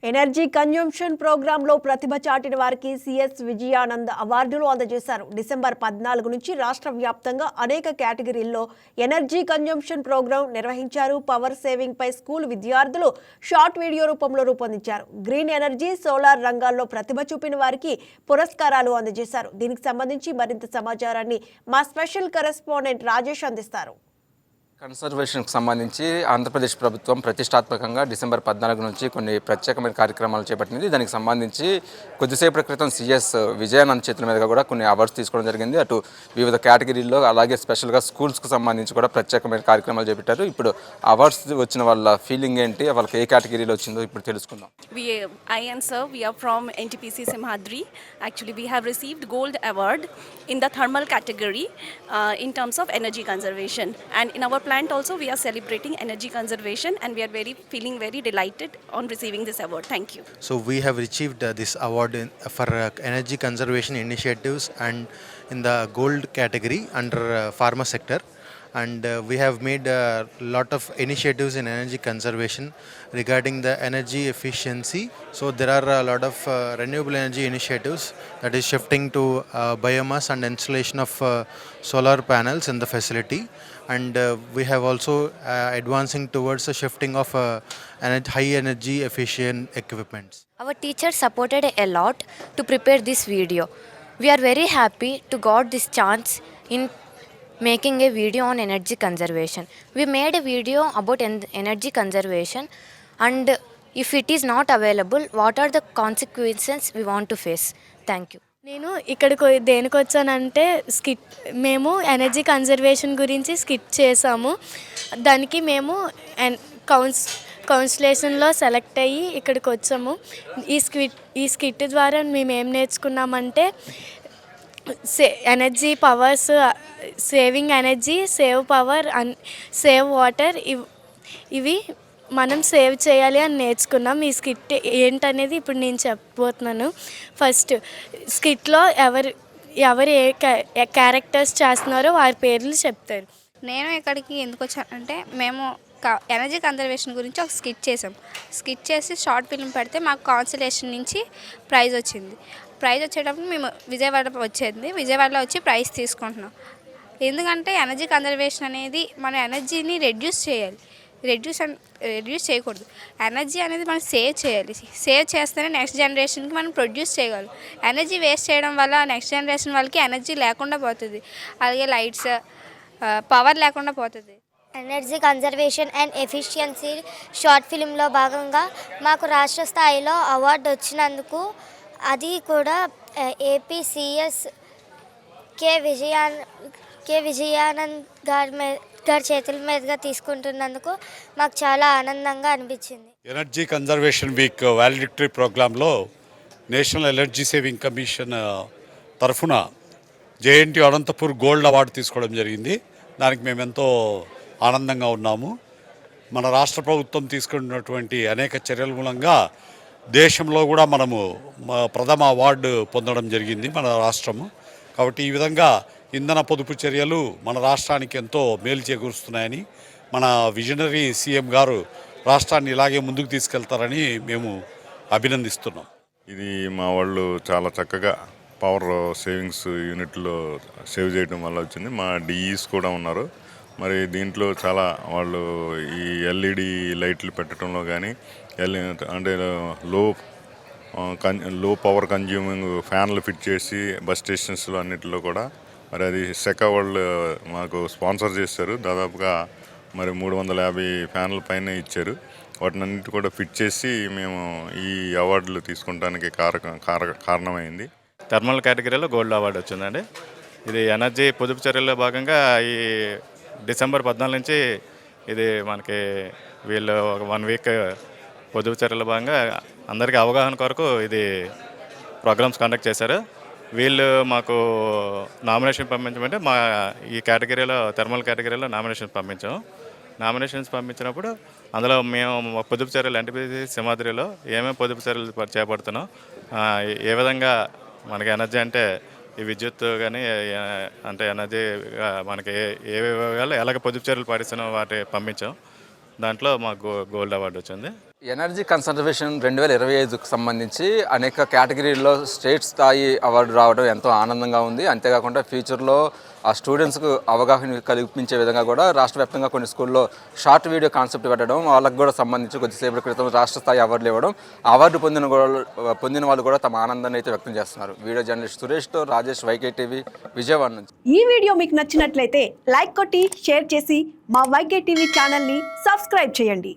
Energy consumption ప్రోగ్రాంలో ప్రతిభ చాటిన వారికి సిఎస్ విజయానంద్ అవార్డులు అందజేశారు. డిసెంబర్ 14 నుంచి రాష్ట్ర వ్యాప్తంగా అనేక కేటగిరీల్లో ఎనర్జీ కన్జంప్షన్ ప్రోగ్రాం నిర్వహించారు. పవర్ సేవింగ్ పై స్కూల్ విద్యార్థులు షార్ట్ వీడియో రూపంలో రూపొందించారు. గ్రీన్ ఎనర్జీ, సోలార్ రంగాల్లో ప్రతిభ చూపిన వారికి పురస్కారాలు అందజేశారు. దీనికి సంబంధించి మరింత సమాచారాన్ని మా స్పెషల్ కరెస్పాండెంట్ రాజేష్ అందిస్తారు. కన్సర్వేషన్కి సంబంధించి ఆంధ్రప్రదేశ్ ప్రభుత్వం ప్రతిష్టాత్మకంగా డిసెంబర్ 14 నుంచి కొన్ని ప్రత్యేకమైన కార్యక్రమాలు చేపట్టింది. దానికి సంబంధించి కొద్దిసేపటి క్రితం సిఎస్ విజయానంద్ చేతుల మీదుగా కూడా కొన్ని అవార్డ్స్ తీసుకోవడం జరిగింది. అటు వివిధ కేటగిరీల్లో అలాగే స్పెషల్గా స్కూల్స్కి సంబంధించి కూడా ప్రత్యేకమైన కార్యక్రమాలు చేపట్టారు. ఇప్పుడు అవార్డ్స్ వచ్చిన వాళ్ళ ఫీలింగ్ ఏంటి, వాళ్ళకి ఏ కేటగిరీలో వచ్చిందో ఇప్పుడు తెలుసుకుందాం. I and sir, we are from NTPC Simhadri. Actually, we have received gold award in the thermal category in terms of energy conservation. And in our plant also, we are celebrating energy conservation, and we are feeling very delighted on receiving this award. Thank you. So we have achieved this award for energy conservation initiatives and in the gold category under pharma sector. And we have made a lot of initiatives in energy conservation regarding the energy efficiency. So there are a lot of renewable energy initiatives that is shifting to biomass and installation of solar panels in the facility. And we have also advancing towards the shifting of high energy efficient equipments. Our teachers supported a lot to prepare this video. We are very happy to got this chance in making a video on energy conservation. We made a video about energy conservation, and if it is not available, what are the consequences we want to face? Thank you. నేను ఇక్కడికి దేనికి వచ్చానంటే మేము energy conservation గురించి skit చేసాము. దానికి మేము కౌన్సిలేషన్లో select అయ్యి ఇక్కడికి వచ్చాము. ఈ స్కిట్ ద్వారా మేము ఏం నేర్చుకున్నామంటే energy powers, saving energy, save power, save water, ఇవి మనం సేవ్ చేయాలి అని నేర్చుకున్నాం. ఈ స్కిట్ ఏంటనేది ఇప్పుడు నేను చెప్పబోతున్నాను. ఫస్ట్ స్కిట్లో ఎవరు ఏ క్యారెక్టర్స్ చేస్తున్నారో వారి పేర్లు చెప్తారు. నేను ఇక్కడికి ఎందుకు వచ్చానంటే మేము ఎనర్జీ కన్జర్వేషన్ గురించి ఒక స్కిట్ చేసి షార్ట్ ఫిల్మ్ పెడితే మాకు కాన్సలేషన్ నుంచి ప్రైజ్ వచ్చింది. ప్రైజ్ వచ్చేటప్పుడు మేము విజయవాడలో వచ్చి ప్రైజ్ తీసుకుంటున్నాం. ఎందుకంటే ఎనర్జీ కన్జర్వేషన్ అనేది మన ఎనర్జీని రెడ్యూస్ చేయాలి, రెడ్యూస్ చేయకూడదు. ఎనర్జీ అనేది మనం సేవ్ చేస్తేనే నెక్స్ట్ జనరేషన్కి మనం ప్రొడ్యూస్ చేయగలం. ఎనర్జీ వేస్ట్ చేయడం వల్ల నెక్స్ట్ జనరేషన్ వాళ్ళకి ఎనర్జీ లేకుండా పోతుంది, అలాగే లైట్స్, పవర్ లేకుండా పోతుంది. Energy conservation and efficiency short ఫిల్మ్లో భాగంగా మాకు రాష్ట్ర స్థాయిలో అవార్డు వచ్చినందుకు, అది కూడా ఏపీసీఎస్ కే విజయానంద్ గారి చేతుల మీదుగా తీసుకుంటున్నందుకు మాకు చాలా ఆనందంగా అనిపించింది. ఎనర్జీ కన్జర్వేషన్ వీక్ వాలిడిక్టరీ ప్రోగ్రాంలో నేషనల్ ఎనర్జీ సేవింగ్ కమిషన్ తరఫున జేఎన్టీ అనంతపూర్ గోల్డ్ అవార్డు తీసుకోవడం జరిగింది. దానికి మేము ఎంతో ఆనందంగా ఉన్నాము. మన రాష్ట్ర ప్రభుత్వం తీసుకున్నటువంటి అనేక చర్యల మూలంగా దేశంలో కూడా మనము ప్రథమ అవార్డు పొందడం జరిగింది మన రాష్ట్రము. కాబట్టి ఈ విధంగా ఇంధన పొదుపు చర్యలు మన రాష్ట్రానికి ఎంతో మేలు చేకూరుస్తున్నాయని, మన విజనరీ సీఎం గారు రాష్ట్రాన్ని ఇలాగే ముందుకు తీసుకెళ్తారని మేము అభినందిస్తున్నాం. ఇది మా వాళ్ళు చాలా చక్కగా పవర్ సేవింగ్స్ యూనిట్లో సేవ్ చేయడం వల్ల వచ్చింది. మా డిఈస్ కూడా ఉన్నారు. మరి దీంట్లో చాలా వాళ్ళు ఈ ఎల్ఈడి లైట్లు పెట్టడంలో కానీ, అంటే లో పవర్ కన్జ్యూమింగ్ ఫ్యాన్లు ఫిట్ చేసి బస్ స్టేషన్స్లో అన్నిటిలో కూడా మరి అది సెకా వాళ్ళు మాకు స్పాన్సర్ చేశారు. దాదాపుగా మరి 350 ఫ్యాన్ల పైన ఇచ్చారు. వాటినన్నిటి కూడా ఫిట్ చేసి మేము ఈ అవార్డులు తీసుకుంటానికి కారణమైంది. థర్మల్ కేటగిరీలో గోల్డ్ అవార్డు వచ్చిందండి. ఇది ఎనర్జీ పొదుపు చర్యల్లో భాగంగా ఈ డిసెంబర్ 14 నుంచి ఇది మనకి వీళ్ళు ఒక 1 వీక్ పొదుపు చర్యల భాగంగా అందరికీ అవగాహన కొరకు ఇది ప్రోగ్రామ్స్ కండక్ట్ చేశారు. వీళ్ళు మాకు నామినేషన్ పంపించమంటే మా ఈ కేటగిరీలో థర్మల్ కేటగిరీలో నామినేషన్స్ పంపించినప్పుడు అందులో మేము పొదుపు చర్యలు ఎన్టీపీసీ సింహాద్రిలో ఏమేమి పొదుపు చర్యలు చేపడుతున్నాం, ఏ విధంగా మనకి ఎనర్జీ అంటే ఈ విద్యుత్ కానీ అంటే ఎనర్జీ మనకి ఏ విభాగాలు ఎలాగ పొదుపు చర్యలు పాటిస్తున్నాం వాటి పంపించాం. దాంట్లో మాకు గోల్డ్ అవార్డు వచ్చింది. ఎనర్జీ కన్సర్వేషన్ 2025కు సంబంధించి అనేక కేటగిరీల్లో స్టేట్ స్థాయి అవార్డు రావడం ఎంతో ఆనందంగా ఉంది. అంతేకాకుండా ఫ్యూచర్లో ఆ స్టూడెంట్స్కు అవగాహన కల్పించే విధంగా కూడా రాష్ట్ర వ్యాప్తంగా కొన్ని స్కూల్లో షార్ట్ వీడియో కాన్సెప్ట్ పెట్టడం, వాళ్ళకు కూడా సంబంధించి కొద్దిసేపటి క్రితం రాష్ట్ర స్థాయి అవార్డులు ఇవ్వడం, అవార్డు పొందిన వాళ్ళు కూడా తమ ఆనందాన్ని అయితే వ్యక్తం చేస్తున్నారు. వీడియో జర్నలిస్ట్ సురేష్తో రాజేష్, వైకే టీవీ, విజయవాడ నుంచి. ఈ వీడియో మీకు నచ్చినట్లయితే లైక్ కొట్టి షేర్ చేసి మా వైకే టీవీ ఛానల్ని సబ్స్క్రైబ్ చేయండి.